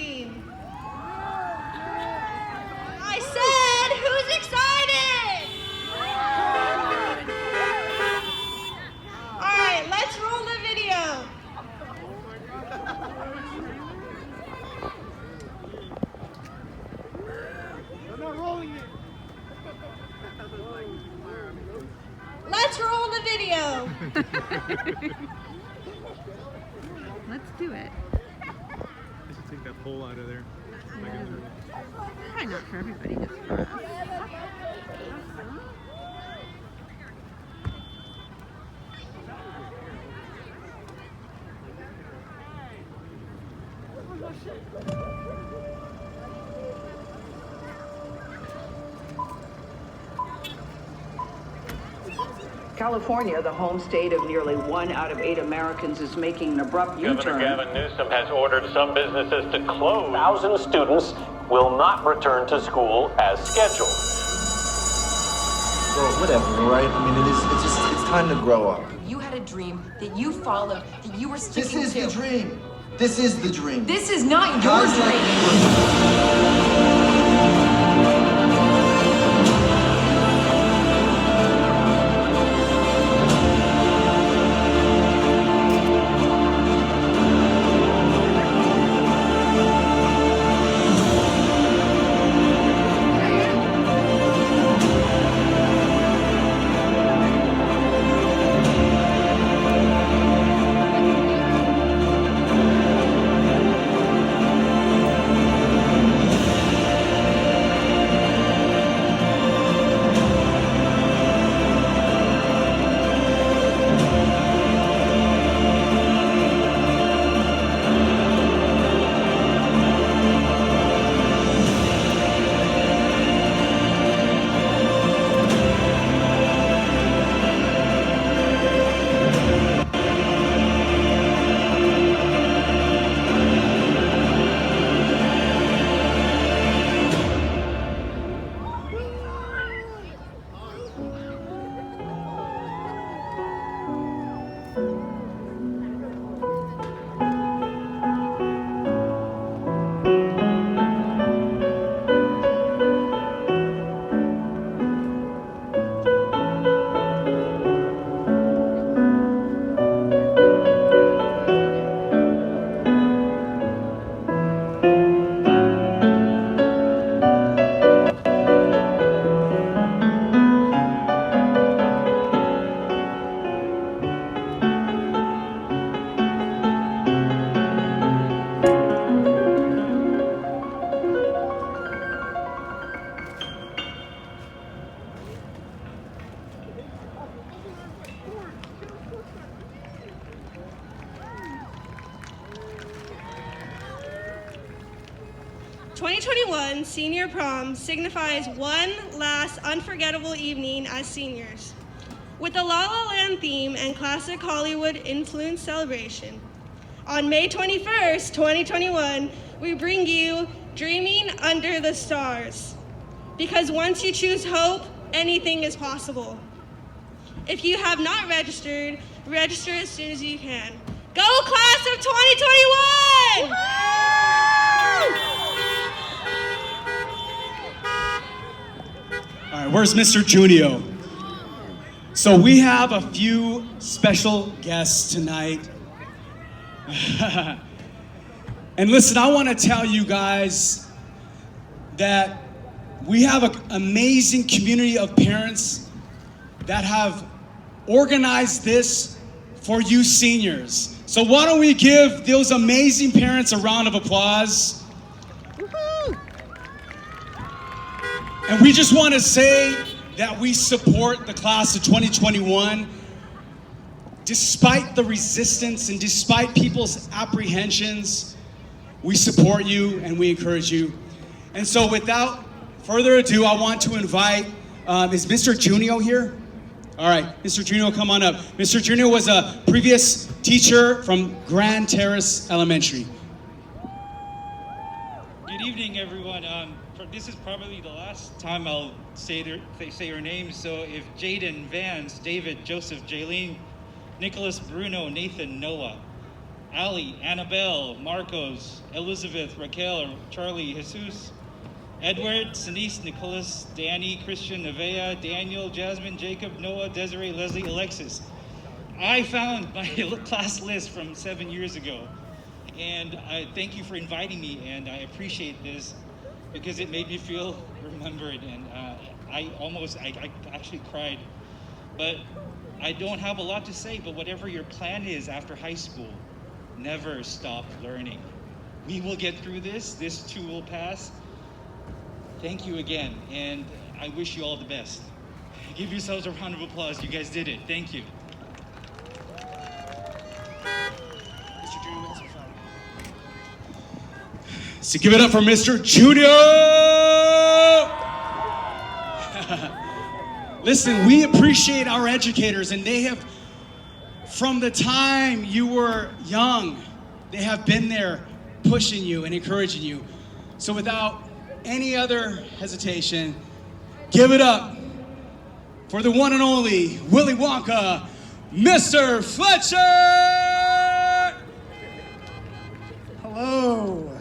team? I said, who's excited? All right, let's roll the video. I'm not rolling it. Let's roll the video. Let's do it. I should take that pole out of there. Probably not for everybody, just for us. California, the home state of nearly 1 out of 8 Americans, is making an abrupt U-turn. Governor Gavin Newsom has ordered some businesses to close. 1,000 students will not return to school as scheduled. Well, whatever, all right? I mean, it's time to grow up. You had a dream that you followed, that you were sticking to. This is the dream. This is the dream. This is not your dream. Senior prom signifies one last unforgettable evening as seniors. With the La La Land theme and classic Hollywood influence celebration, on May 21st, 2021, we bring you Dreaming Under the Stars. Because once you choose hope, anything is possible. If you have not registered, register as soon as you can. Go class of 2021! All right, where's Mr. Junio? So we have a few special guests tonight. And listen, I want to tell you guys that we have an amazing community of parents that have organized this for you seniors. So why don't we give those amazing parents a round of applause? And we just want to say that we support the class of 2021 despite the resistance and despite people's apprehensions. We support you and we encourage you. And so without further ado, I want to invite, is Mr. Junio here? All right, Mr. Junio, come on up. Mr. Junio was a previous teacher from Grand Terrace Elementary. Good evening, everyone. This is probably the last time I'll say your names. So if Jaden, Vance, David, Joseph, Jaylene, Nicholas, Bruno, Nathan, Noah. Ali, Annabelle, Marcos, Elizabeth, Raquel, Charlie, Jesus, Edward, Denise, Nicholas, Danny, Christian, Nevaeh, Daniel, Jasmine, Jacob, Noah, Desiree, Leslie, Alexis. I found my class list from 7 years ago, and I thank you for inviting me, and I appreciate this because it made me feel remembered, and I actually cried. But I don't have a lot to say, but whatever your plan is after high school, never stop learning. We will get through this. This too will pass. Thank you again, and I wish you all the best. Give yourselves a round of applause. You guys did it. Thank you. So give it up for Mr. Junior! Listen, we appreciate our educators, and they have, from the time you were young, they have been there pushing you and encouraging you. So without any other hesitation, give it up for the one and only Willy Wonka, Mr. Fletcher! Hello.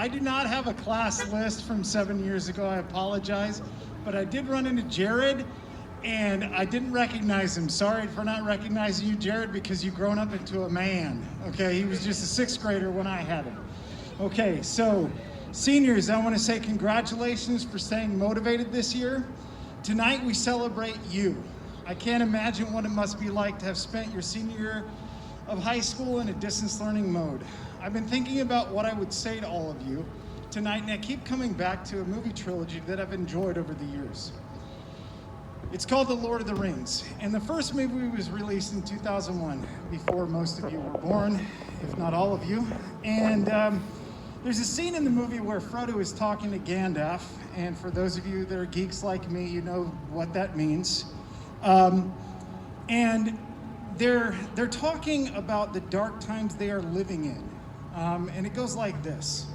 I do not have a class list from 7 years ago. I apologize. But I did run into Jared, and I didn't recognize him. Sorry for not recognizing you, Jared, because you've grown up into a man. Okay, he was just a sixth grader when I had him. Okay, so seniors, I want to say congratulations for staying motivated this year. Tonight we celebrate you. I can't imagine what it must be like to have spent your senior year of high school in a distance learning mode. I've been thinking about what I would say to all of you tonight, and I keep coming back to a movie trilogy that I've enjoyed over the years. It's called The Lord of the Rings, and the first movie was released in 2001, before most of you were born, if not all of you. And there's a scene in the movie where Frodo is talking to Gandalf, and for those of you that are geeks like me, you know what that means. And they're talking about the dark times they are living in, and it goes like this.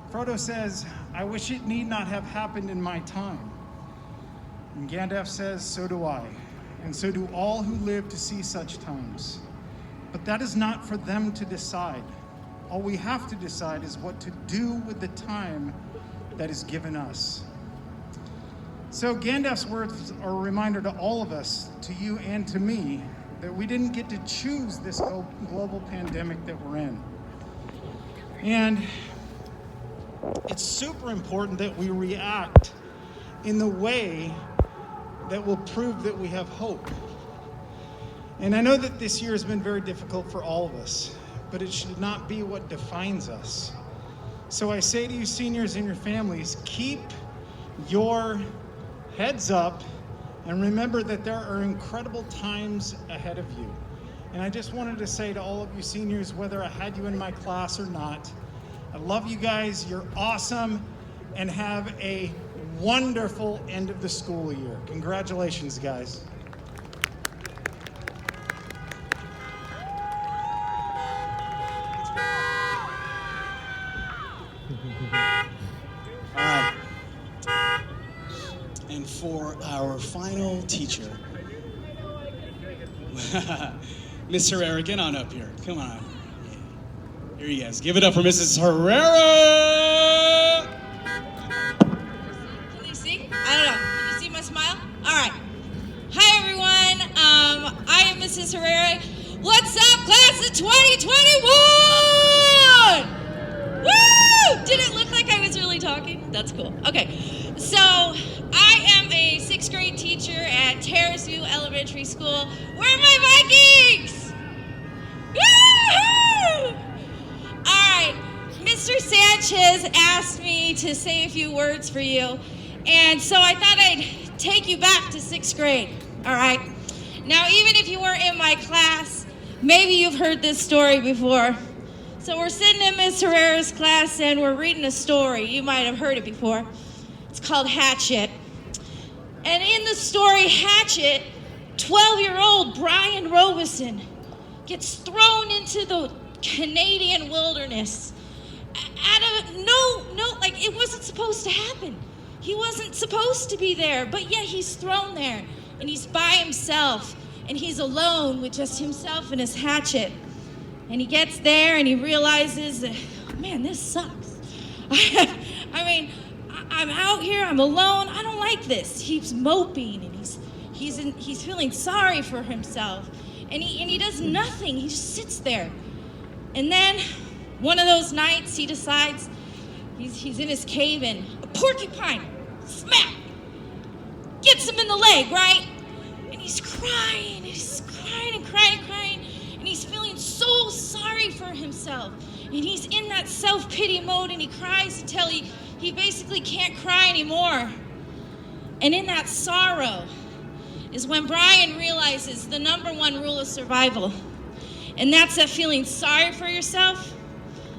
Frodo says, "I wish it need not have happened in my time." And Gandalf says, "So do I, and so do all who live to see such times. But that is not for them to decide. All we have to decide is what to do with the time that is given us." So Gandalf's words are a reminder to all of us, to you and to me, that we didn't get to choose this global pandemic that we're in. And it's super important that we react in the way that will prove that we have hope. And I know that this year has been very difficult for all of us, but it should not be what defines us. So I say to you seniors and your families, keep your heads up and remember that there are incredible times ahead of you. And I just wanted to say to all of you seniors, whether I had you in my class or not, I love you guys, you're awesome, and have a wonderful end of the school year. Congratulations, guys. All right. And for our final teacher, Miss Herrera, get on up here. Come on. Here he is. Give it up for Mrs. Herrera! Can you see? I don't know. Can you see my smile? All right. Hi, everyone. I am Mrs. Herrera. What's up, class of 2021? Woo! Did it look like I was really talking? That's cool. Okay. So, I am a 6th grade teacher at Terrace Elementary School. Where are my Vikings? Woo-hoo! All right, Mr. Sanchez asked me to say a few words for you, and so I thought I'd take you back to 6th grade, all right? Now, even if you weren't in my class, maybe you've heard this story before. So we're sitting in Miss Herrera's class, and we're reading a story. You might have heard it before. It's called Hatchet. And in the story Hatchet, 12-year-old Brian Robeson gets thrown into the Canadian wilderness out of like it wasn't supposed to happen. He wasn't supposed to be there, but yet he's thrown there, and he's by himself, and he's alone with just himself and his hatchet. And he gets there and he realizes that, man, this sucks. I mean, I'm out here, I'm alone, I don't like this. He's moping and he's feeling sorry for himself. And he does nothing, he just sits there. And then one of those nights he decides he's in his cave and a porcupine, smack, gets him in the leg, right? And he's crying, and he's crying and crying and crying. And he's feeling so sorry for himself. And he's in that self-pity mode and he cries until he basically can't cry anymore. And in that sorrow is when Brian realizes the number one rule of survival. And that's that feeling sorry for yourself,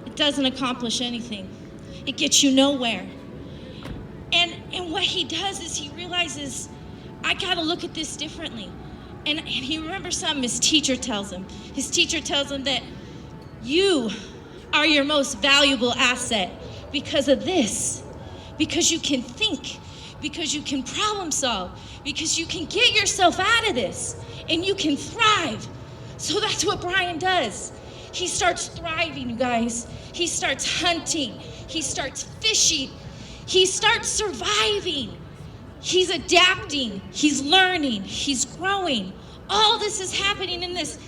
it doesn't accomplish anything. It gets you nowhere. And what he does is he realizes, I gotta look at this differently. And he remembers something his teacher tells him. His teacher tells him that you are your most valuable asset because of this. Because you can think, because you can problem solve, because you can get yourself out of this, and you can thrive. So that's what Brian does. He starts thriving, you guys. He starts hunting. He starts fishing. He starts surviving. He's adapting. He's learning. He's growing. All this is happening in this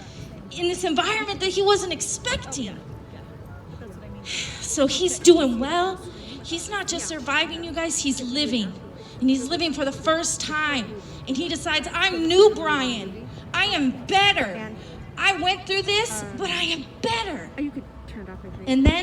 environment that he wasn't expecting. So he's doing well. He's not just surviving, you guys. He's living. And he's living for the first time. And he decides, I'm new Brian. I am better. I went through this, but I am better. You could turn it off, I think. And then